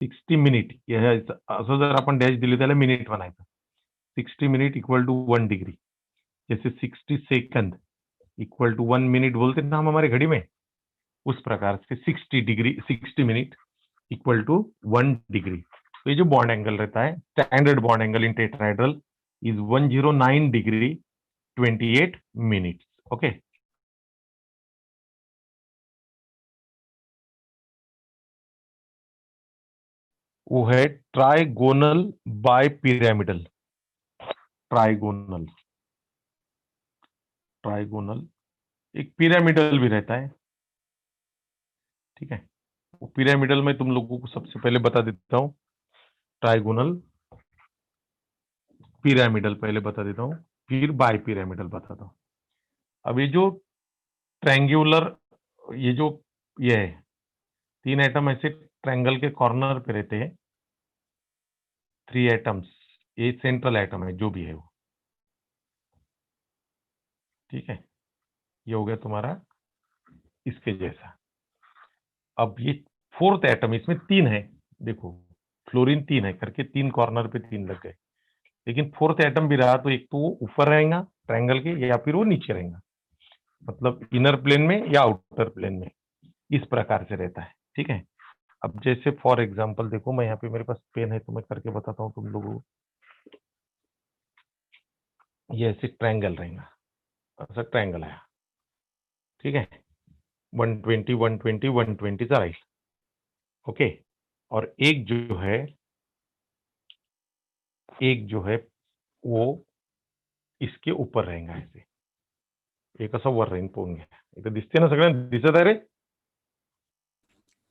60 minute असं जर आपण डॅश दिली त्याला मिनिट म्हणायचं. 60 मिनिट इक्वल टू 1 डिग्री. जैसे 60 सेकंड इक्वल टू 1 मिनट बोलते हैं ना हम हमारे घड़ी में, उस प्रकार से 60 मिनट इक्वल टू 1 डिग्री. तो ये जो बॉन्ड एंगल रहता है, standard bond angle in tetrahedral is 109 degree 28 minutes. Okay. वो है trigonal by pyramidal. Trigonal trigonal एक पिरामिडल भी रहता है. ठीक है. पिरामिडल में तुम लोगों को सबसे पहले बता देता हूं. ट्राइगोनल, पिरामिडल पहले बता देता हूं, फिर बाय पिरामिडल बताता हूं. अब ये जो ट्रायंगुलर, ये है 3 एटम ऐसे ट्रायंगल के कॉर्नर पे रहते हैं. 3 एटम्स, ये सेंट्रल एटम है जो भी है वो. ठीक है. ये हो गया तुम्हारा इसके जैसा. अब ये 4th एटम, इसमें 3 है. देखो फ्लोरीन 3 है करके 3 कॉर्नर पे 3 लग गए. लेकिन 4th एटम भी रहा तो एक तो वो ऊपर रहेगा ट्रायंगल के, या फिर वो नीचे रहेगा, मतलब इनर प्लेन में या आउटर प्लेन में. इस प्रकार से रहता है. ठीक है. अब जैसे फॉर एग्जांपल देखो, मैं यहाँ पे मेरे पास पेन है तो मैं करके बताता हूँ तुम लोगों को. ये ऐसे ट्रायंगल रहेगा, ऐसा ट्रायंगल आया. ठीक है. 120 120 120 चा राहील. ओके. और एक जो है वो इसके ऊपर रहेगा ऐसे. एक असा वर राहील. पाहून घ्या. इथं दिसते ना, सगळ्यांना दिसत आहे रे?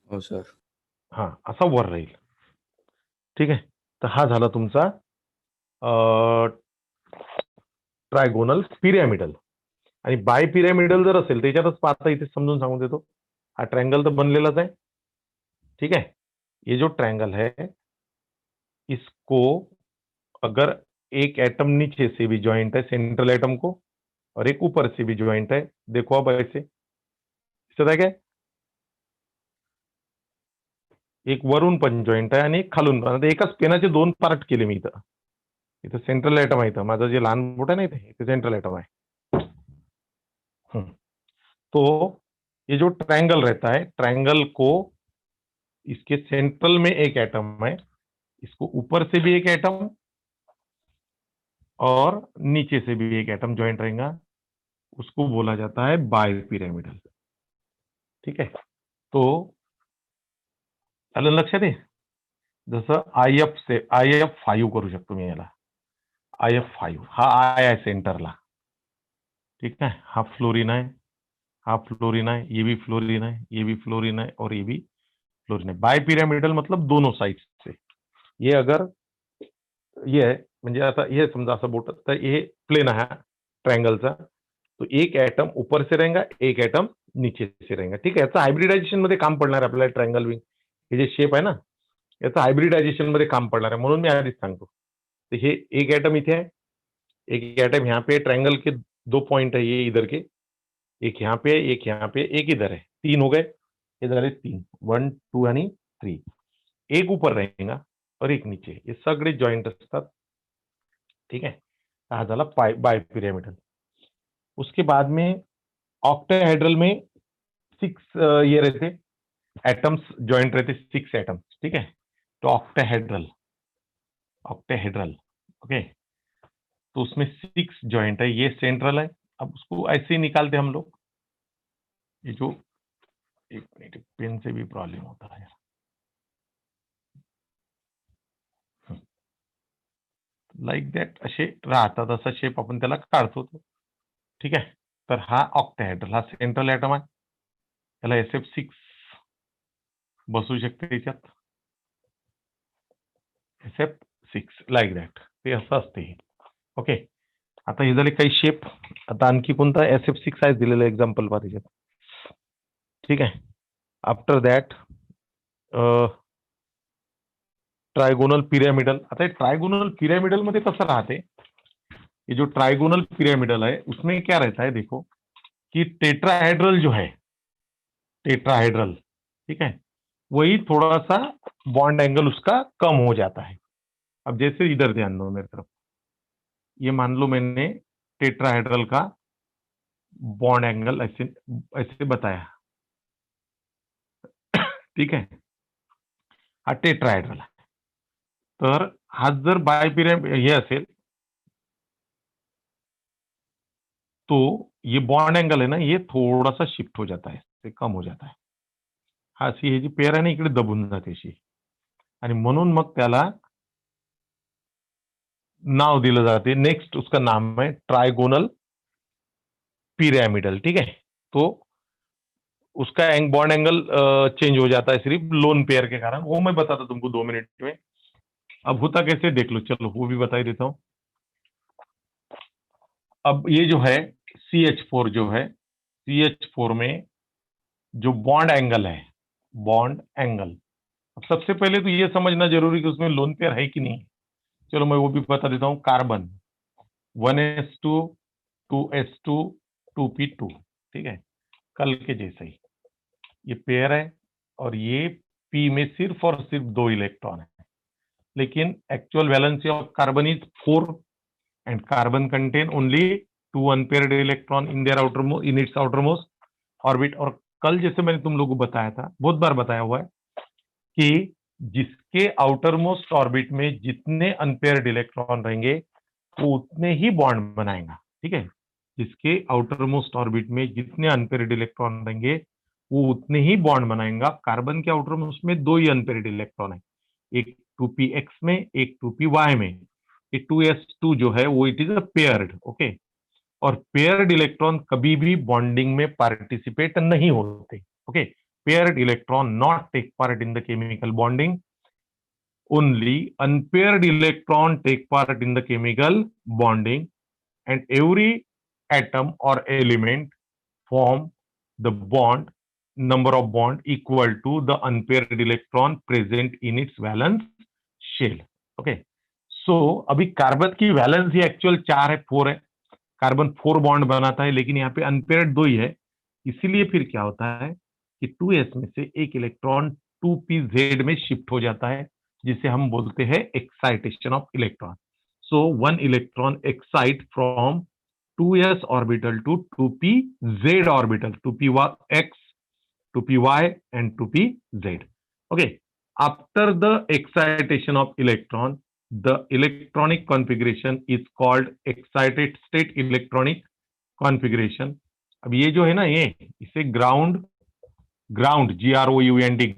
हो सर. हा, असा वर राहील. ठीक आहे. तर हा झाला तुमचा ट्रायगोनल पिरॅमिडल. आणि बाय पिरॅमिडल जर असेल त्याच्यातच पाहता, इथे समजून सांगून देतो. हा ट्रायंगल तर बनलेलाच आहे. ठीक है. ये जो ट्रायंगल है, इसको अगर एक एटम नीचे से भी ज्वाइंट है सेंट्रल एटम को, और एक ऊपर से भी ज्वाइंट है, देखो अब ऐसे दिसत आहे काय? एक वरून पण जॉईंट आहे आणि एक खालून पण. आता एकाच पेनाचे 2 पार्ट केले मी इथं. इथं सेंट्रल एटम आहे. इथं माझं जे लहान बोट आहे ना, इथे सेंट्रल एटम आहे. तो ये जो ट्रायंगल रहता है, ट्रायंगल को इसके सेंट्रल में एक एटम है, इसको ऊपर से भी एक एटम और नीचे से भी एक एटम ज्वाइंट रहेगा, उसको बोला जाता है बाय पिरामिडल. ठीक है. तो आलं लक्षात आहे. जसं IF5 करू शकतो मी याला. IF5 हा आय आहे सेंटरला. ठीक आहे. हा फ्लोरीन आहे, हा फ्लोरीन आहे, ये भी फ्लोरीन है, ये भी फ्लोरीन है और ये भी फ्लोरीन है. बाय पिरामिडल मतलब दोनों साइड से. ये अगर ये है, म्हणजे आता हे समजा असं बोट, तर हे प्लेन आहे ट्रायंगलचा. तो एक एटम ऊपर से रहेगा, एक एटम नीचे से रहेगा. ठीक आहे. याचं हायब्रिडायझेशन मध्ये काम पडणार आहे आपल्याला. ट्रायंगल विंग हे जे शेप आहे ना, याचं हायब्रिडायझेशन मध्ये काम पडणार आहे. म्हणून मी आधीच सांगतो. तर हे एक एटम इथे आहे, एक एटम यहाँ पे. ट्रायंगल के 2 पॉइंट है, ये इधर के, एक यहाँ पे, एक यहाँ पे, एक इधर है. 3 हो गए. हे झाले 3, 1 2 आणि 3. एक ऊपर रहेगा और एक नीचे. ये सगळे जॉइंट असतात. ठीक है. हा झाला बाय पिरामिडल. उसके बाद में ऑक्टाहेड्रल में 6 ये रहते एटम्स ज्वाइंट रहते, 6 एटम्स. ठीक है. तो ऑक्टाहेड्रल ओके. तो उसमें 6 ज्वाइंट है. ये सेंट्रल है. अब उसको ऐसे ही निकालते हम लोग. ये जो, एक मिनट, पेन से भी प्रॉब्लम होता है. लाइक दॅट असे राहतात. असा शेप आपण त्याला काढतो. ठीक आहे. तर हा ऑक्टाहेड्रल, हा सेंट्रल एटम आहे. त्याला SF6 बसू शकते त्याच्यात. SF6 like that. ते असं असते. ओके. आता हे झाले काही शेप. आता आणखी कोणता SF6 आहे दिलेलं एक्झाम्पल पहा त्याच्यात. ठीक आहे. After that trigonal pyramidal. आता ट्रायगोनल पिरामिडल मध्ये कसं राहते, ये जो ट्रायगोनल पिरामिडल है उसमें क्या रहता है, देखो कि टेट्राहेड्रल जो है, टेट्राहेड्रल, ठीक है, वही थोड़ा सा बॉन्ड एंगल उसका कम हो जाता है। अब जैसे इधर ध्यान दो मेरी तरफ, ये मान लो मैंने टेट्राहेड्रल का बॉन्ड एंगल ऐसे ऐसे बताया, ठीक आहे, हा टेट्राहेड्रल आहे. तर हा जर बायपिरॅमिड हे असेल तो ये बॉन्ड एंगल है ना, ये थोड़ा सा शिफ्ट हो जाता है, ते कम हो जाता है. हा अशी ही जी पेअर आहे ना इकडे दबून जाते अशी, आणि म्हणून मग त्याला नाव दिलं जाते. नेक्स्ट उसका नाम है ट्राइगोनल पिरामिडल. ठीक है, तो उसका बॉन्ड एंगल चेंज हो जाता है सिर्फ लोन पेयर के कारण. वो मैं बताता तुमको 2 मिनट में. अब होता कैसे देख लो, चलो वो भी बता ही देता हूं. अब ये जो है CH4 जो है, CH4 में जो बॉन्ड एंगल है, बॉन्ड एंगल, अब सबसे पहले तो ये समझना जरूरी कि उसमें लोन पेयर है कि नहीं. चलो मैं वो भी बता देता हूं. कार्बन 1s2 2s2 2p2, ठीक है, कल के जैसे ही ये पेयर है, और ये p में सिर्फ और सिर्फ 2 इलेक्ट्रॉन है. लेकिन actual valency of carbon is 4 and carbon contain only 2 unpaired electron in their outermost, in its outermost orbit. और कल जैसे मैंने तुम लोगों को बताया था, बहुत बार बताया हुआ है कि जिसके आउटर मोस्ट ऑर्बिट में जितने अनपेयर्ड इलेक्ट्रॉन रहेंगे वो उतने ही बॉन्ड बनाएगा. ठीक है, जिसके आउटर मोस्ट ऑर्बिट में जितने अनपेयर्ड इलेक्ट्रॉन रहेंगे वो उतने ही बॉन्ड बनाएगा. कार्बन के आउटर मोस्ट में 2 ही अनपेयर्ड इलेक्ट्रॉन है, एक 2px में, एक 2py में. ये 2s2 जो है वो it is a paired. Okay, और पेयर्ड इलेक्ट्रॉन कभी भी बॉन्डिंग में पार्टिसिपेट नहीं होते. Okay, paired electron not take part in the chemical bonding. Only unpaired electron take part in the chemical bonding, and every atom or element form the bond, number of bond equal to the unpaired electron present in its valence shell. Okay, so अभी carbon की valency actual 4 है, 4 है. Carbon 4 bond बनाता है, लेकिन यहाँ पे unpaired 2 ही है. इसीलिए फिर क्या होता है कि 2s में से एक इलेक्ट्रॉन 2pz में शिफ्ट हो जाता है, जिसे हम बोलते हैं excitation of electron. So 1 electron excite from 2s orbital to 2pz orbital, 2px, 2py and 2pz. Okay, after the excitation of electron, the electronic configuration is called excited state electronic configuration. अब ये जो है ना, ये इसे ground GROUND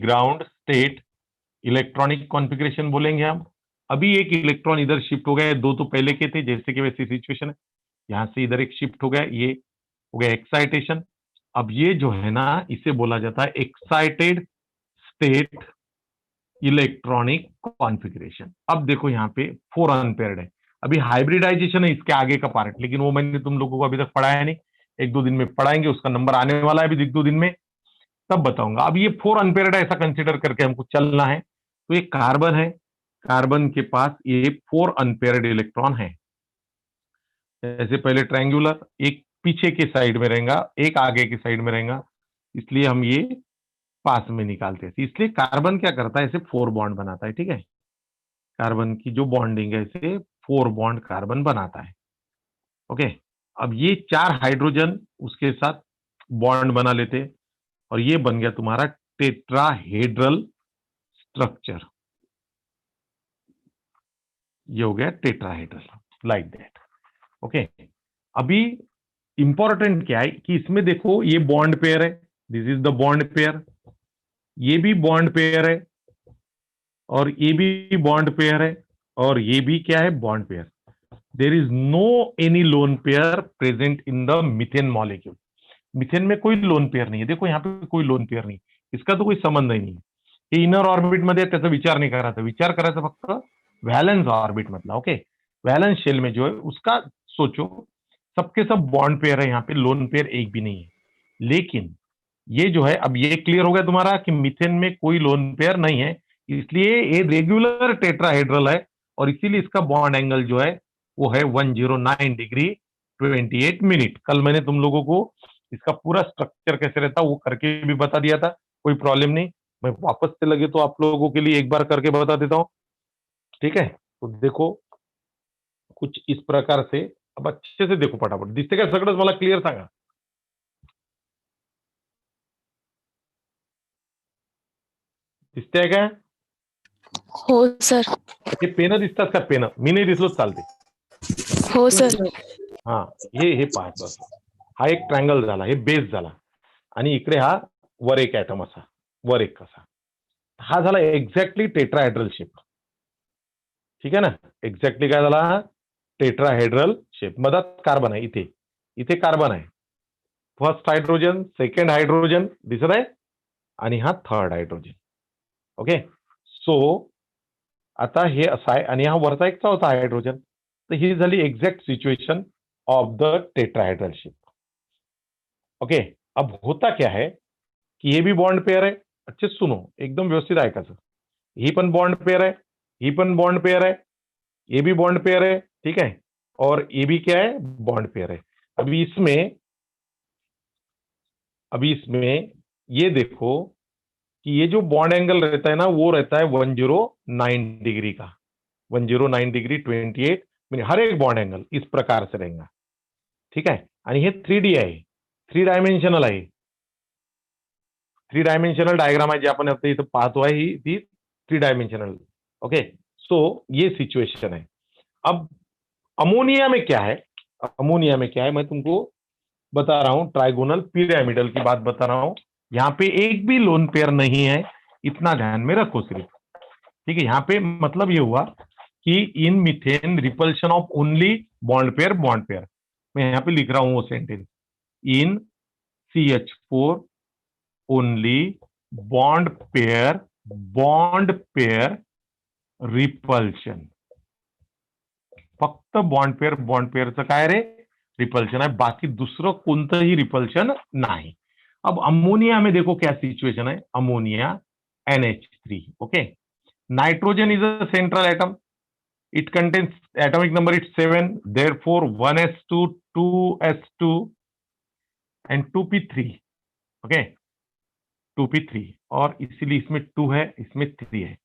ground state electronic configuration बोलेंगे हम. अभी एक इलेक्ट्रॉन इधर शिफ्ट हो गया है, 2 तो पहले के थे जैसे कि वैसी सिचुएशन है. यहां से इधर एक शिफ्ट हो गया, ये हो गया एक्साइटेशन. अब ये जो है ना, इसे बोला जाता है एक्साइटेड स्टेट इलेक्ट्रॉनिक कॉन्फ़िगरेशन. अब देखो यहाँ पे 4 अनपेयर्ड है. अभी हाइब्रिडाइजेशन है इसके आगे का पार्ट, लेकिन वो मैंने तुम लोगों को अभी तक पढ़ाया नहीं. 1-2 दिन में पढ़ाएंगे, उसका नंबर आने वाला है अभी 1-2 दिन में, तब बताऊंगा. अब ये 4 अनपेयर्ड है, ऐसा कंसिडर करके हमको चलना है. तो ये कार्बन है, कार्बन के पास ये 4 अनपेयर्ड इलेक्ट्रॉन है. जैसे पहले ट्रायंगुलर, एक पीछे के साइड में रहेगा, एक आगे की साइड में रहेगा, इसलिए हम ये पास में निकालते हैं. इसलिए कार्बन क्या करता है, ऐसे 4 बॉन्ड बनाता है. ठीक है, कार्बन की जो बॉन्डिंग है, ऐसे 4 बॉन्ड कार्बन बनाता है. ओके, अब ये 4 हाइड्रोजन उसके साथ बॉन्ड बना लेते हैं, और ये बन गया तुम्हारा टेट्राहेड्रल स्ट्रक्चर. ये हो गया टेट्राहेड्रल, लाइक दैट. ओके, अभी इंपॉर्टेंट क्या है कि इसमें देखो ये बॉन्ड पेयर है, this is the bond pair, ये भी बॉन्ड पेयर है, और ये भी बॉन्ड पेयर है, और ये भी क्या है, bond pair. There is no any lone pair present in the methane molecule. Methane में कोई लोन पेयर नहीं है. देखो यहाँ पे कोई लोन पेयर नहीं, इसका तो कोई संबंध ही नहीं है. हे इनर ऑर्बिट मध्ये त्याचा विचार नाही करायचा, विचार करायचा फक्त व्हॅलन्स ऑर्बिट मधला. ओके, व्हॅलन्स शेल में जो है उसका सोचो, सबके सब बॉन्ड पेयर है, यहाँ पे लोन पेयर एक भी नहीं है. लेकिन ये जो है, अब ये क्लियर हो गया तुम्हारा कि मीथेन में कोई लोन पेयर नहीं है, इसलिए ये रेगुलर टेट्राहेड्रल है, और इसीलिए इसका बॉन्ड एंगल जो है वो है 109 डिग्री 28 मिनट. कल मैंने तुम लोगों को इसका पूरा स्ट्रक्चर कैसे रहता वो करके भी बता दिया था, कोई प्रॉब्लम नहीं. मैं वापस से लगे तो आप लोगों के लिए एक बार करके बता देता हूं, ठीक है। तो देखो कुछ इस प्रकार से, अब अच्छे से देखो फटाफट, दिसते काय सगळंच, मला क्लिअर सांगा. दिसतंय काय? हो सर. हे पेन दिसतात का? पेन मी नाही दिसलो चालते. हो सर. हा, हे पाहायचं असं. हा एक ट्रायंगल झाला, हे बेस झाला, आणि इकडे हा वर एक ऍटम असा, वर एक कसा, हा झाला एक्झॅक्टली टेट्राहेड्रल शेप. ठीक आहे ना. एक्झॅक्टली काय झाला? Tetrahedral shape. मधात कार्बन आहे, इथे इथे कार्बन आहे. फर्स्ट हायड्रोजन, सेकंड हायड्रोजन दिसत आहे, आणि हा थर्ड हायड्रोजन. ओके. सो आता हे असं आहे, आणि हा वरचा एक चौथा हायड्रोजन. तर ही झाली exact situation of the tetrahedral shape. Okay. अब होता क्या है कि ये भी बॉन्ड पेयर है. अच्छे सुनो, एकदम व्यवस्थित ऐकायचं. ही पण बॉन्ड पेयर है, ही पण बॉन्ड पेयर है, ये भी बॉन्ड पेयर है, ठीक है, और ये भी क्या है? बॉन्ड पेयर है. अभी इसमें ये देखो कि ये जो बॉन्ड एंगल रहता है ना, वो रहता है 109 डिग्री का. 109 डिग्री, 28 म्हणजे हर एक बॉन्ड एंगल इस प्रकार से रहेगा. ठीक आहे. आणि हे 3D आहे, 3 डायमेन्शनल आहे. 3 डायमेन्शनल डायग्राम आहे, जे आपण आता इथं पाहतो आहे, ही ती 3 डायमेन्शनल. ओके. सो ये सिचुएशन है. अब अमोनिया में क्या है? अमोनिया में क्या है, मैं तुमको बता रहा हूं. ट्राइगोनल पिरामिडल की बात बता रहा हूं. यहां पे एक भी लोन पेयर नहीं है, इतना ध्यान में रखो सिर्फ. ठीक है. यहां पे मतलब ये हुआ कि in methane repulsion of only bond pair, bond pair. मैं यहां पे लिख रहा हूं वो sentence. In CH4 only bond pair repulsion. फक्त बॉन्ड पेयरचं काय रे? रिपल्शन आहे, बाकी दुसरं कोणतंही रिपल्शन नाही. अब अमोनिया में देखो क्या सिचुएशन है. Ammonia NH3. Okay. Nitrogen is a central atom. It contains atomic number is 7, therefore 1s2, 2s2 and 2p3. Okay. 2p3, और इसीलिए इसमें 2 है, इसमें 3 है.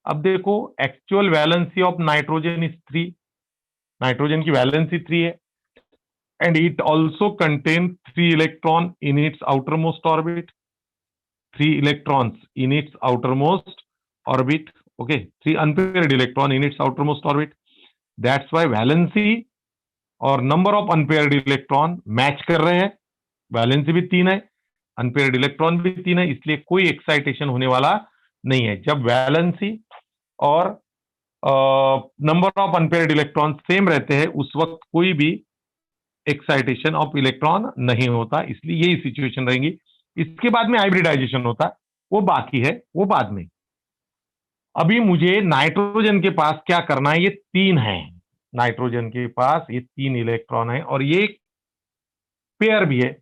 अब देखो actual valency of nitrogen is 3. Nitrogen की वैलेंसी 3 है, and it also contains 3 electron in its outermost orbit. 3 electrons in its outermost orbit. Okay. 3 unpaired electron in its outermost orbit. That's why valency और number of unpaired electron match कर रहे हैं. Valency भी 3 है, unpaired electron भी 3 है, इसलिए कोई एक्साइटेशन होने वाला नहीं है. जब वैलेंसी और number of unpaired electron same रहते हैं, उस वक्त कोई भी एक्साइटेशन ऑफ इलेक्ट्रॉन नहीं होता. इसलिए यही सिचुएशन रहेगी. इसके बाद में हाइब्रिडाइजेशन होता है, वो बाकी है, वो बाद में. अभी मुझे नाइट्रोजन के पास क्या करना है? ये 3 है. नाइट्रोजन के पास ये 3 इलेक्ट्रॉन है, और ये पेयर भी है.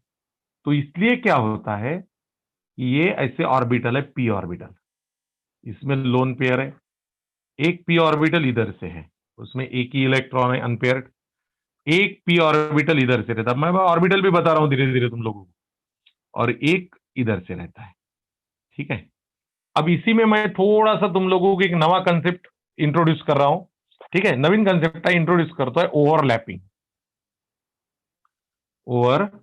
तो इसलिए क्या होता है कि ये ऐसे ऑर्बिटल है, p ऑर्बिटल. इसमें लोन पेयर है, एक p ऑर्बिटल इधर से है, उसमें एक ही इलेक्ट्रॉन है अनपेयर्ड. एक p ऑर्बिटल इधर से रहता है, मैं ऑर्बिटल भी बता रहा हूं धीरे धीरे तुम लोगों को, और एक इधर से रहता है. ठीक है. अब इसी में मैं थोड़ा सा तुम लोगों को एक नवा कंसेप्ट इंट्रोड्यूस कर रहा हूं. ठीक है. नवीन कंसेप्ट है, इंट्रोड्यूस करता है ओवरलैपिंग. Overlapping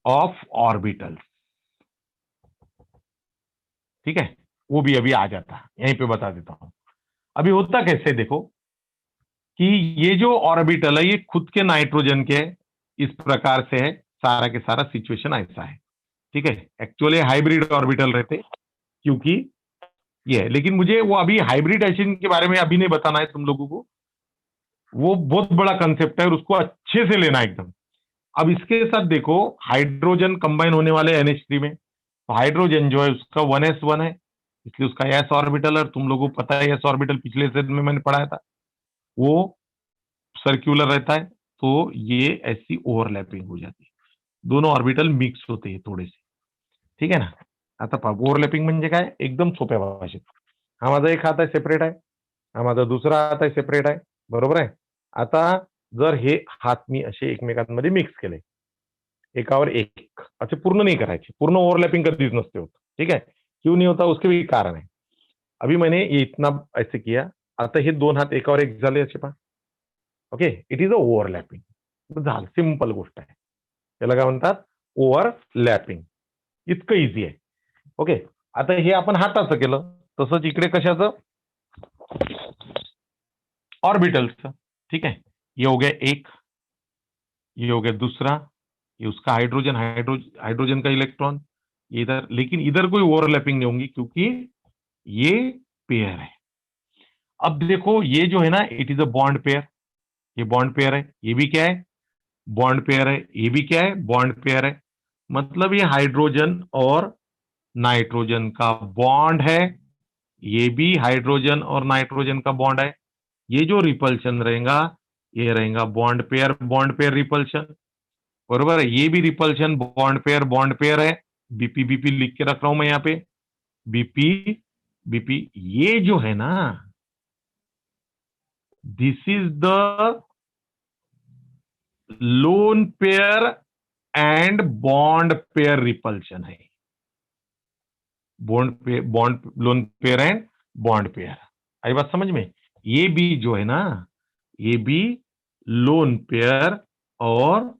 of orbitals. ठीक है. वो भी अभी आ जाता है, यहीं पे बता देता हूं. अभी होता कैसे देखो कि ये जो ऑर्बिटल है, ये खुद के नाइट्रोजन के इस प्रकार से है. सारा के सारा सिचुएशन ऐसा है. ठीक है. एक्चुअली हाइब्रिड ऑर्बिटल रहते, क्योंकि ये है. लेकिन मुझे वो अभी हाइब्रिडाइजेशन के बारे में अभी नहीं बताना है तुम लोगों को. वो बहुत बड़ा कंसेप्ट है, और उसको अच्छे से लेना एकदम. अब इसके साथ देखो, हाइड्रोजन कंबाइन होने वाले NH3 में. तो हाइड्रोजन जो है उसका 1s1 है, इसलिए उसका s ऑर्बिटल है. तुम लोगों को पता है s ऑर्बिटल पिछले सेट में मैंने पढ़ाया था, वो सर्क्यूलर रहता है. तो ये ऐसी ओवरलैपिंग हो जाती है, दोनों ऑर्बिटल मिक्स होते हैं थोडे से. ठीक आहे ना. आता पहा, ओव्हरलॅपिंग म्हणजे काय, एकदम सोप्या भाषेत. हा माझा एक हात आहे सेपरेट आहे, हा माझा दुसरा हात आहे सेपरेट आहे, बरोबर आहे. आता जर हे हात मी असे एकमेकांमध्ये मिक्स केले, एकावर एक असे पूर्ण नहीं करायचे, पूर्ण ओवरलैपिंग कधीच नसते होत. ठीक है, क्यों नहीं होता उसके भी कारण है. अभी मैंने ये इतना ऐसे किया, आता हे दोन हात एकावर एक झाले असे पहा. Okay, it is a overlapping. झालं, सिंपल गोष्ट आहे. त्याला काय म्हणतात, ओव्हरलॅपिंग. इतकं इझी आहे. ओके, आता हे आपण हाताचं केलं, तसंच इकडे कशाचं, ऑर्बिटल्सचं. ठीक है, ये हो गया एक, ये हो गया दूसरा, ये उसका हाइड्रोजन, हाइड्रोजन का इलेक्ट्रॉन इधर, लेकिन इधर कोई ओवरलैपिंग नहीं होंगी क्योंकि ये पेयर है. अब देखो ये जो है ना, it is a bond pair. ये बॉन्ड पेयर है, ये भी क्या है, बॉन्ड पेयर है, ये भी क्या है, बॉन्ड पेयर है. मतलब ये हाइड्रोजन और नाइट्रोजन का बॉन्ड है, ये भी हाइड्रोजन और नाइट्रोजन का बॉन्ड है. ये जो रिपल्शन रहेगा, ये रहेगा बॉन्ड पेयर रिपल्शन. बरोबर है, ये भी रिपल्शन बॉन्ड पेयर है. बीपी बीपी लिख के रख रहा हूं मैं यहाँ पे, बीपी बीपी. ये जो है ना, this is the lone pair and bond pair repulsion है. Lone pair and bond pair. आई बात समझ में. ये भी जो है ना, ये भी लोन पेयर और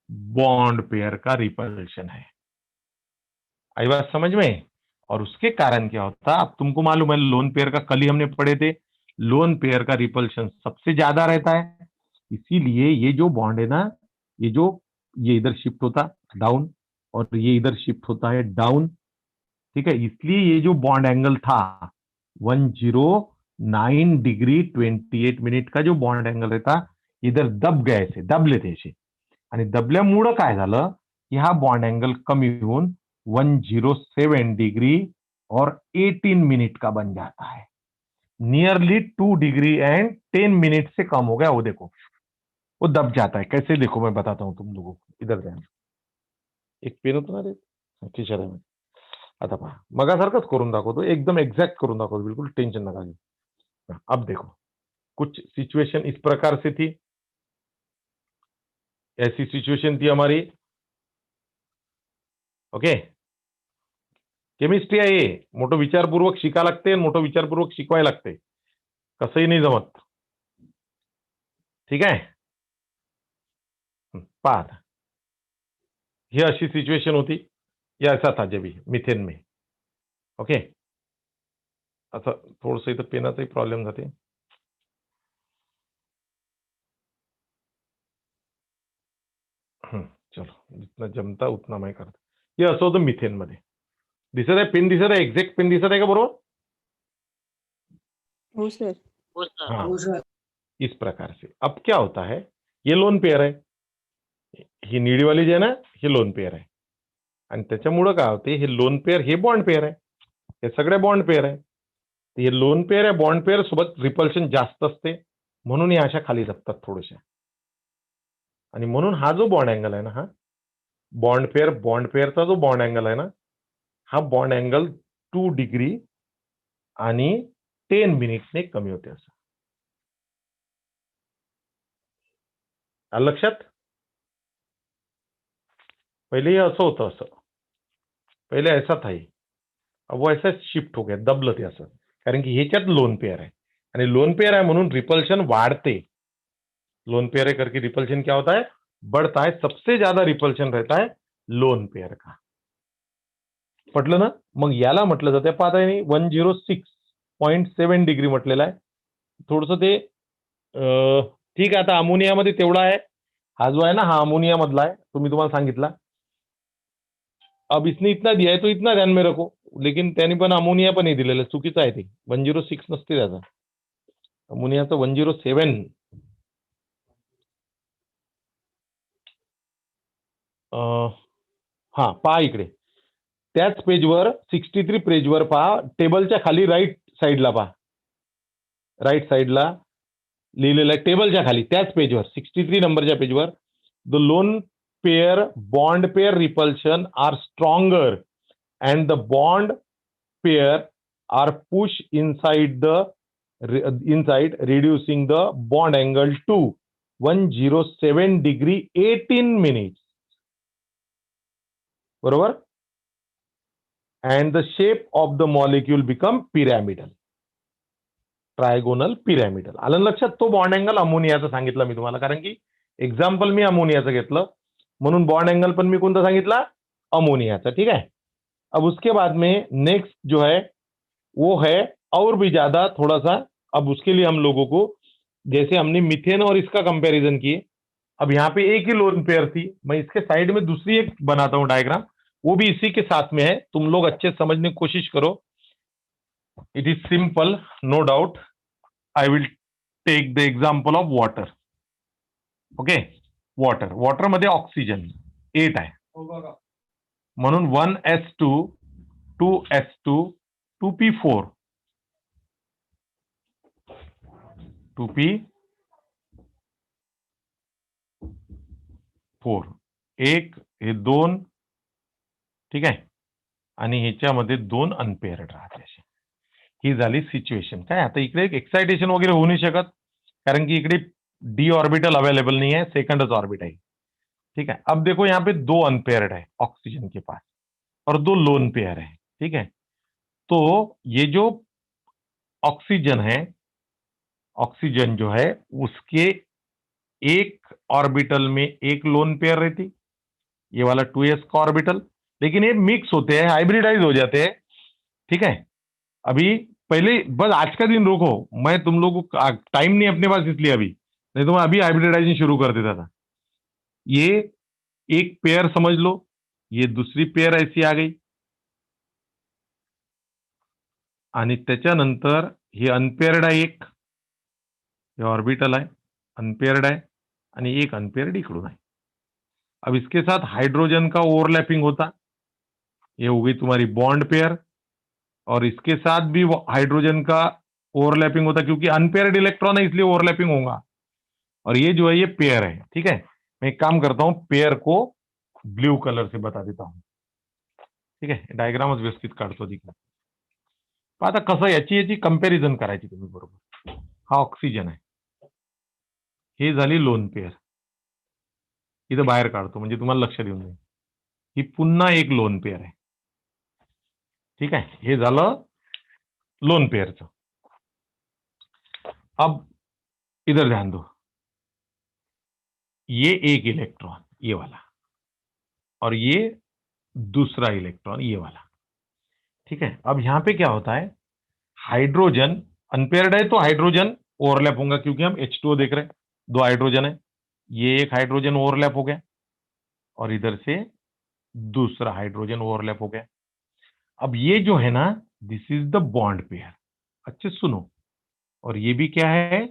बॉन्ड पेयर का रिपल्शन है. आई बात समझ में. और उसके कारण क्या होता, अब तुमको मालूम है, लोन पेयर का कल ही हमने पढ़े थे, लोन पेयर का रिपल्शन सबसे ज्यादा रहता है. इसीलिए ये जो बॉन्ड है ना, ये इधर शिफ्ट होता डाउन और ये इधर शिफ्ट होता है डाउन. ठीक है, इसलिए ये जो बॉन्ड एंगल था 109 डिग्री 28 मिनिट का जो बॉन्ड एंगल रहता, इधर दब गए थे, दबले थे असे. आणि दबल्यामुळं काय झालं की हा बॉन्ड एंगल कमी होऊन 107 डिग्री और 18 मिनट का बन जाता है. नियरली 2 डिग्री एंड 10 मिनट से कम हो गया. वो देखो, वो दब जाता है. कैसे, देखो मैं बताता हूं तुम लोगों को. इधर ध्यान. एक पेन होतं ना रे खिशामध्ये. आता पहा, मगासारखंच करून दाखवतो, एकदम एक्झॅक्ट करून दाखवतो, बिल्कुल टेंशन नका घेऊ. अब देखो, कुछ सिचुएशन इस प्रकार से थी. ऐसी सिचुएशन थी हमारी. ओके, केमिस्ट्री आहे, मोठं विचारपूर्वक शिका लागते, मोठं विचारपूर्वक शिकवाय लागते, कसंही नाही जमत. ठीक आहे, पहा आता. ही अशी सिच्युएशन होती, या ऐसा था जब मिथेन में. ओके, असं थोडंसं इथं पेनाचाही प्रॉब्लेम जाते. चलो, जितना जमता उतना मैं करतो. हे असं होतं मिथेन मध्ये. दिसत आहे पेन, दिसत आहे, एक्झॅक्ट पेन दिसत आहे का बरोबर. हो सर. हाँ, इस प्रकार से. अब क्या होता है, ये लोन पेयर है, ही निळी वाली जी आहे ना, हे लोन पेयर आहे. आणि त्याच्यामुळं काय होते, हे लोन पेयर हे बॉन्ड पेयर आहे, हे सगळे बॉन्ड पेयर आहे. हे लोन पेयर आहे, बॉन्ड पेयर सोबत रिपल्शन जास्त असते, म्हणून या अशा खाली जपतात थोड्याशा. आणि म्हणून हा जो बॉन्ड अँगल आहे ना, हा बॉन्ड पेयरचा जो बॉन्ड अँगल आहे ना, हा बॉन्ड अँगल 2 डिग्री आणि 10 मिनिटने कमी होते. असं आलं लक्षात. पहिले हे असं होतं, असं पहिले ऐसा था ये. अब वो ऐसा शिफ्ट हो गया, दबलं ते असं, कारण की ह्याच्यात लोन पेयर आहे आणि लोन पेयर आहे म्हणून रिपल्शन वाढते. लोन पेयर है करके रिपल्शन क्या होता है, बढ़ता है. सबसे ज्यादा रिपल्शन रहता है लोन पेयर का. पटलं ना. मग याला म्हटलं जाते, पाहता नाही 106.7 डिग्री म्हटलेलं आहे. थोडंसं ते ठीक आहे. आता अमोनियामध्ये तेवढा आहे, हा जो आहे ना, हा अमोनिया मधला आहे, तो मी तुम्हाला सांगितला. अब इसने इतना दिया है तो इतना ध्यान में रखो, लेकिन त्यांनी पण अमोनिया पण हे दिलेलं चुकीचं आहे. ते 106 नसते त्याचा, अमोनियाचं 107. हा पहा इकडे, त्याच पेजवर 63 पेजवर पहा, टेबलच्या खाली राईट साईडला पहा, राईट साईडला लिहिलेलं आहे टेबलच्या खाली, त्याच पेजवर 63 नंबरच्या पेजवर, the lone pair bond pair repulsion are stronger and the bond pair are push inside reducing the bond angle to 107 degree 18 minutes. बरोबर. And the shape of the molecule become pyramidal, trigonal pyramidal. आलं ना लक्षात. तो bond angle अमोनियाचा सांगितला मी तुम्हाला, कारण की example मी अमोनियाचं घेतलं म्हणून बॉन्ड एंगल पण मी कौन सा सांगितला, अमोनियाचा. ठीक है. अब उसके बाद में नेक्स्ट जो है वो है और भी ज्यादा थोड़ा सा. अब उसके लिए हम लोगों को, जैसे हमने मीथेन और इसका कंपैरिजन किए, अब यहाँ पे एक ही लोन पेयर थी, मैं इसके साइड में दूसरी एक बनाता हूं डायग्राम, वो भी इसी के साथ में है. तुम लोग अच्छे समझने की कोशिश करो. It is simple, no doubt. I will take the example of water. Okay. Water मध्ये ऑक्सिजन 8 आहे, म्हणून 1s2 2s2 2p4 2p4 एक हे 2. ठीक आहे. आणि ह्याच्यामध्ये 2 अनपेअर्ड राहते. अशी ही झाली सिच्युएशन. काय आता इकडे एक एक्साइटेशन वगैरे होऊ नाही शकत, कारण की इकडे डी ऑर्बिटल अवेलेबल नहीं है, सेकंडच ऑर्बिट है. ठीक है. अब देखो यहाँ पे 2 अनपेयर्ड है ऑक्सीजन के पास और 2 लोन पेयर है. ठीक है. तो ये जो ऑक्सीजन है, ऑक्सीजन जो है उसके एक ऑर्बिटल में एक लोन पेयर रहती, ये वाला 2s का ऑर्बिटल, लेकिन ये मिक्स होते हैं, हाइब्रिडाइज हो जाते हैं. ठीक है. अभी पहले बस आज का दिन रोको, मैं तुम लोगों को टाइम नहीं अपने पास इसलिए अभी, नहीं तो मैं अभी हाइब्रिडाइजेशन शुरू कर देता था. ये एक पेयर समझ लो, ये दूसरी पेयर ऐसी आ गई, आणि त्याच्यानंतर हे अनपेयर्ड आहे एक, हे ऑर्बिटल आहे, अनपेयर्ड आहे, आणि एक अनपेयर्ड इकडून आहे. अब इसके साथ हाइड्रोजन का ओवरलैपिंग होता, ये हो गई तुम्हारी बॉन्ड पेयर, और इसके साथ भी हाइड्रोजन का ओवरलैपिंग होता, क्योंकि अनपेयर्ड इलेक्ट्रॉन है इसलिए ओवरलैपिंग होगा. और ये जो है ये पेयर है. ठीक है. मैं एक काम करता हूं, पेयर को ब्लू कलर से बता देता हूं. ठीक आहे. डायग्रामच व्यवस्थित काढतो तिकडे. आता कसं याची याची कंपॅरिझन करायची तुम्ही बरोबर. हा ऑक्सिजन आहे, हे झाली लोन पेयर, इथं बाहेर काढतो म्हणजे तुम्हाला लक्ष देऊन जाईल. ही पुन्हा एक लोन पेयर आहे. ठीक आहे. हे झालं लोन पेयरचं. अब इधर ध्यान दो, ये एक इलेक्ट्रॉन ये वाला, और ये दूसरा इलेक्ट्रॉन ये वाला. ठीक है. अब यहां पे क्या होता है, हाइड्रोजन अनपेयर्ड है तो हाइड्रोजन ओवरलैप होगा, क्योंकि हम H2O देख रहे हैं, 2 हाइड्रोजन है, ये एक हाइड्रोजन ओवरलैप हो गया और इधर से दूसरा हाइड्रोजन ओवरलैप हो गया. अब ये जो है ना, this is the bond pair. अच्छे सुनो, और ये भी क्या है,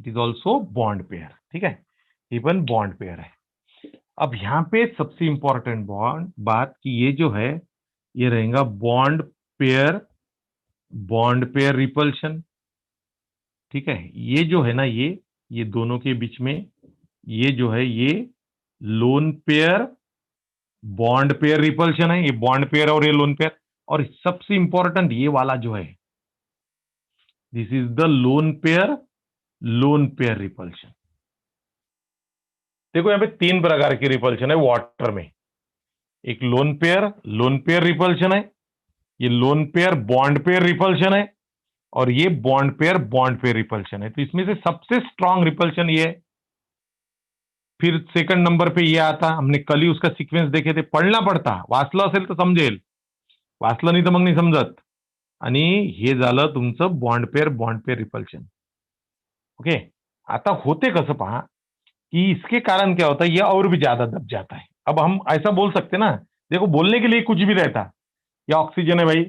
it is also bond pair. ठीक है. ये पण बॉन्ड पेयर है. अब यहां पे सबसे इंपॉर्टेंट बात कि ये जो है ये रहेगा बॉन्ड पेयर रिपल्शन. ठीक है. ये जो है ना, ये दोनों के बीच में ये जो है ये loan pair bond pair repulsion है, ये बॉन्ड पेयर और ये लोन पेयर. और सबसे इंपॉर्टेंट ये वाला जो है, this is the lone pair repulsion. देखो यहां पे 3 प्रकार की रिपल्शन है वाटर में. एक लोन पेयर रिपल्शन है, ये loan pair bond pair repulsion है, और ये बॉन्ड पेयर रिपल्शन है. तो इसमें से सबसे स्ट्रांग रिपल्शन ये है. फिर सेकंड नंबर पे ये आता, हमने कल ही उसका सिक्वेन्स देखे थे, पढ़ना पडता, वाचलं असेल तर समजेल, वाचलं नाही तर मग नाही समजत. आणि हे झालं तुमचं बॉन्ड पेयर रिपल्शन. ओके. आता होते कसं पहा, कि इसके कारण क्या होता है, ये और भी ज्यादा दब जाता है. अब हम ऐसा बोल सकते ना, देखो बोलने के लिए कुछ भी रहता, ये ऑक्सीजन है भाई,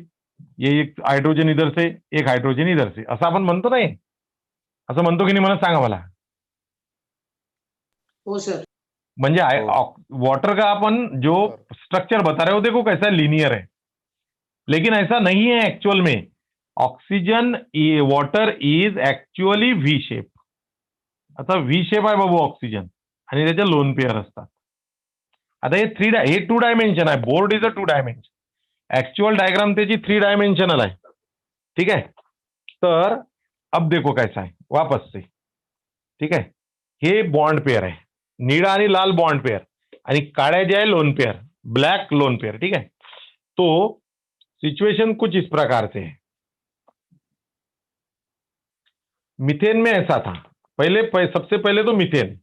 ये एक हाइड्रोजन इधर से एक हाइड्रोजन इधर से, असं आपण म्हणतो नाही, असं म्हणतो की नाही मला सांगा मला. हो सर. म्हणजे वाटर का अपन जो स्ट्रक्चर बता रहे हो देखो कैसा लीनियर है, लेकिन ऐसा नहीं है एक्चुअल में. Oxygen water is actually V shape. आता व्ही शेप आहे बाबू ऑक्सिजन, आणि त्याच्या लोन पेयर असतात. आता हे 2 डायमेन्शन आहे, board is a 2 dimension, actual diagram त्याची 3 डायमेन्शनल आहे. ठीक है. तर अब देखो कैसा है वापस से. ठीक है. हे बॉन्ड पेयर आहे, निळा आणि लाल बॉन्ड पेयर, आणि काळ्या जे आहे lone pair. Black lone pair, ठीक है। तो सिचुएशन कुछ इस प्रकार से है। मीथेन में ऐसा था, सबसे पहले तो मीथेन,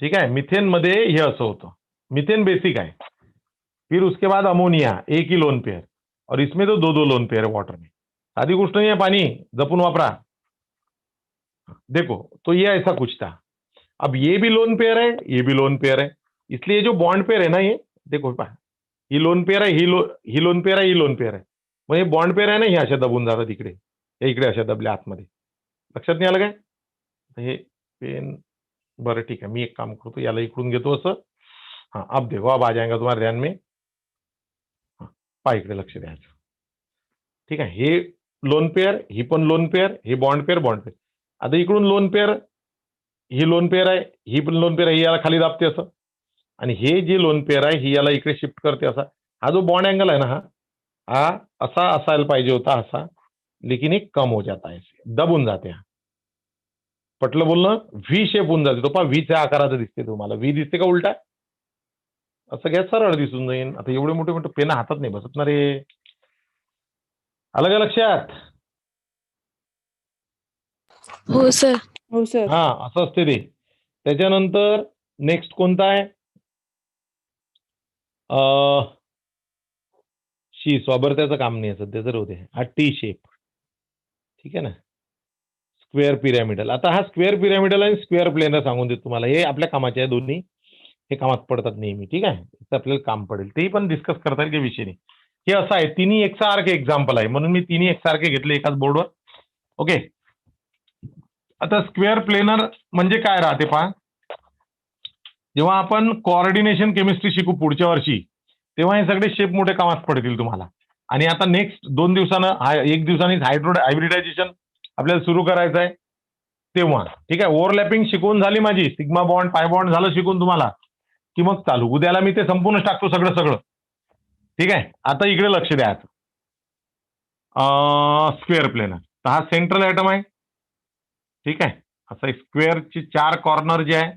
ठीक है। मीथेन मध्ये हे असं होतं, मीथेन बेसिक आहे, फिर उसके बाद अमोनिया, एक ही लोन पेयर, और इसमें तो दो दो लोन पेयर है वाटर में। साधी गोष्ट नहीं है, पानी जपून वापरा। देखो, तो ये ऐसा कुछ था। अब ये भी लोन पेयर है, ये भी लोन पेयर है, इसलिए जो बॉन्ड पेयर है ना, ये देखो पहा, ही लोन पेयर आहे, ही लोन पेयर आहे, ही लोन पेयर आहे। मग हे बॉन्ड पेयर आहे ना, हे अशा दबून जातात इकडे, हे इकडे अशा दबल्या आतमध्ये। लक्षात नाही आलं काय? हे पेन, बरं ठीक आहे, मी एक काम करतो, याला इकडून घेतो असं। हाँ, अब देखो, अब आ जाएगा तुम्हारे ध्यान में। हाँ, पहा इकडे लक्ष द्यायचं, ठीक आहे। हे लोन पेयर, ही पण लोन पेयर, हे बॉन्ड पेयर। आता इकडून लोन पेयर, ही लोन पेयर आहे, ही पण लोन पेयर आहे, ही याला खाली दाबते असं, आणि हे जे लोन पेयर आहे, ही याला इकडे शिफ्ट करते असा। हा जो बॉन्ड एंगल आहे ना, हा असा असायला पाहिजे होता, असा, लेकिन एक कम हो जाता है, दबून जाते हा। पटलं बोलणं? व्ही शेप होऊन जाते, तो पहा व्हीच्या आकाराचं दिसते तुम्हाला, व्ही दिसते का उलटा? असं घ्या, सरळ दिसून जाईल। आता एवढे मोठे मोठे पेन हातात नाही बसत ना रे, आलं का लक्षात? हो सर. हो सर. हा, असं असते ते। त्याच्यानंतर नेक्स्ट कोणता आहे? शी स्वाबर, त्याचं काम नाही सध्या, जर होते हा टी शेप, ठीक आहे ना, स्क्वेअर पिरॅमिडल। आता हा स्क्वेअर पिरॅमिडल आणि स्क्वेअर प्लेनर सांगून देतो तुम्हाला, हे आपल्या कामाचे आहे दोन्ही, हे कामात पडतात नेहमी, ठीक आहे, तर आपल्याला काम पडेल, तेही पण डिस्कस करता येईल काही विषय नाही। हे असं आहे, तिन्ही एकसारखे एक्झाम्पल आहे, म्हणून मी तिन्ही एकसारखे घेतले एकाच बोर्डवर, ओके। आता स्क्वेअर प्लेनर म्हणजे काय राहते पहा, जेव्हा आपण कोऑर्डिनेशन केमिस्ट्री शिकू पुढच्या वर्षी, तेव्हा हे सगळे शेप मोठे कामात पडतील तुम्हाला। आणि आता नेक्स्ट 2 दिवसानं, एक दिवसांनी हायब्रिडायझेशन आपल्याला सुरू करायचं आहे तेव्हा, ठीक आहे। ओव्हरलॅपिंग शिकवून झाली माझी, सिग्मा बॉन्ड, पाय बॉन्ड झालं शिकून तुम्हाला, की मग चालू, उद्याला मी ते संपूर्णच टाकतो सगळं, ठीक आहे। आता इकडे लक्ष द्यायचं, स्क्वेअर प्लेनर, तर हा सेंट्रल ॲटम आहे, ठीक आहे। असं स्क्वेअरची 4 कॉर्नर जे आहे,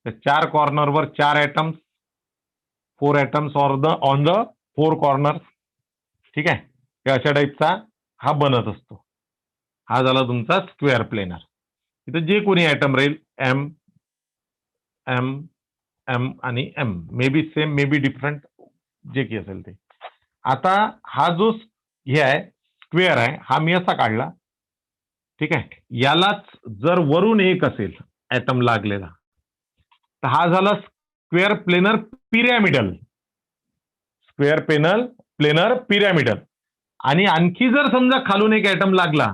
त्या 4 कॉर्नरवर 4 atoms, 4 atoms on the 4 corner, ठीक आहे। हे अशा टाईपचा हा बनत असतो, हा झाला तुमचा स्क्वेअर प्लेनर। इथं जे कोणी ॲटम राहील, एम एम एम आणि M, may be same, may be different, जे की असेल ते। आता हा जो हे आहे स्क्वेअर आहे, हा मी असा काढला, ठीक आहे। यालाच जर वरून एक असेल ॲटम लागलेला, तर हा झाला square planar pyramidal, square planar pyramidal. आणि आणखी जर समजा खालून एक ॲटम लागला,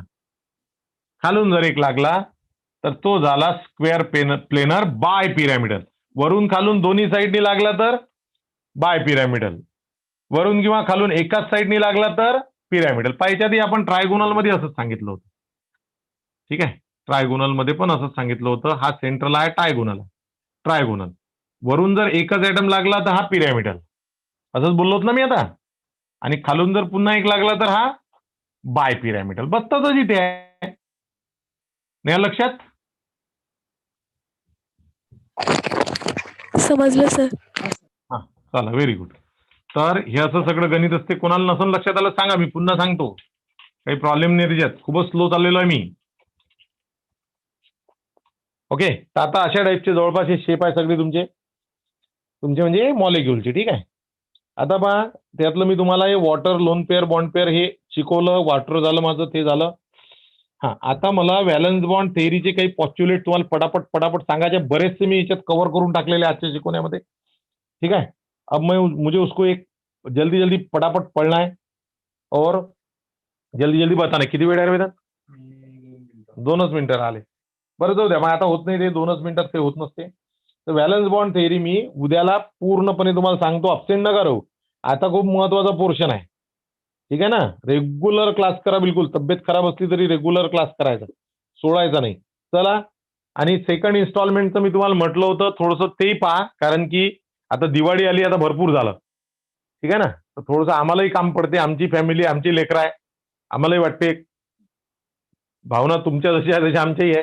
खालून जर एक लागला, तर तो झाला स्क्वेअर प्लेनर बाय पिरॅमिडल। वरून खालून दोन्ही साईडनी लागला तर बाय पिरॅमिडल, वरून किंवा खालून एकाच साईडनी लागला तर पिरॅमिडल। पाहिजे आधी आपण ट्रायगोनल मध्ये असंच सांगितलं होतं, ठीक आहे। ट्रायगोनल मध्ये पण असंच सांगितलं होतं, हा सेंट्रल आहे, ट्रायगोनल, वरून जर एकच ॲटम लागला तर हा पिरॅमिडल, असंच बोललोत ना मी आता। आणि खालून जर पुन्हा एक लागला तर हा बाय पिरॅमिडल, बस तसंच इथे आहे, नाही लक्षात? समजलं सर. हा, चला, व्हेरी गुड। तर हे असं सगळं गणित असते, कोणाला नसून लक्षात आलं सांगा, मी पुन्हा सांगतो, काही प्रॉब्लेम नाही त्याच्यात, खूपच स्लो चाललेलो आहे मी, ओके। तर आता अशा टाईपचे जवळपास हे शेप आहे सगळे तुमचे म्हणजे मॉलिक्युलचे, ठीक आहे। आता पहा, त्यातलं मी तुम्हाला हे water, lone pair, bond pair हे शिकवलं, वॉटर झालं माझं, ते झालं। हा, आता मला व्हॅलन्स बॉन्ड थेअरीचे काही पॉस्ट्युलेट तुम्हाला पटापट सांगायचे, बरेचसे मी याच्यात कव्हर करून टाकलेले आजच्या शिकवण्यामध्ये, ठीक है। अब मुझे उसको एक जल्दी फटाफट पढ़ना है और जल्दी बताना है। किती वेळ आहे वेदांत? 2च मिनिटं राहिले, बरं जाऊ द्या, मग आता होत नाही ते 2च मिनिटात, काही होत नसते। तर व्हॅलन्स बॉन्ड थेअरी मी उद्याला पूर्णपणे तुम्हाला सांगतो, अब्सेंट नका राहू, आता खूप महत्वाचा पोर्शन आहे, ठीक आहे ना। रेग्युलर क्लास करा, बिलकुल तब्येत खराब असली तरी रेग्युलर क्लास करायचा, सोडायचा नाही। चला, आणि सेकंड इन्स्टॉलमेंटचं मी तुम्हाला म्हटलं होतं, थोडंसं तेही पहा, कारण की आता दिवाळी आली, आता भरपूर झालं, ठीक आहे ना। तर थोडंसं आम्हालाही काम पडते, आमची फॅमिली, आमची लेकरं आहे, आम्हालाही वाटते, भावना तुमच्या जशी आहे तशी आमच्याही आहे,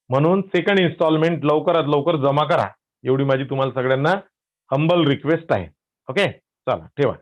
म्हणून सेकंड इन्स्टॉलमेंट लवकरात लवकर जमा करा, एवढी माझी तुम्हाला सगळ्यांना हंबल रिक्वेस्ट आहे. ओके, चला ठेवा.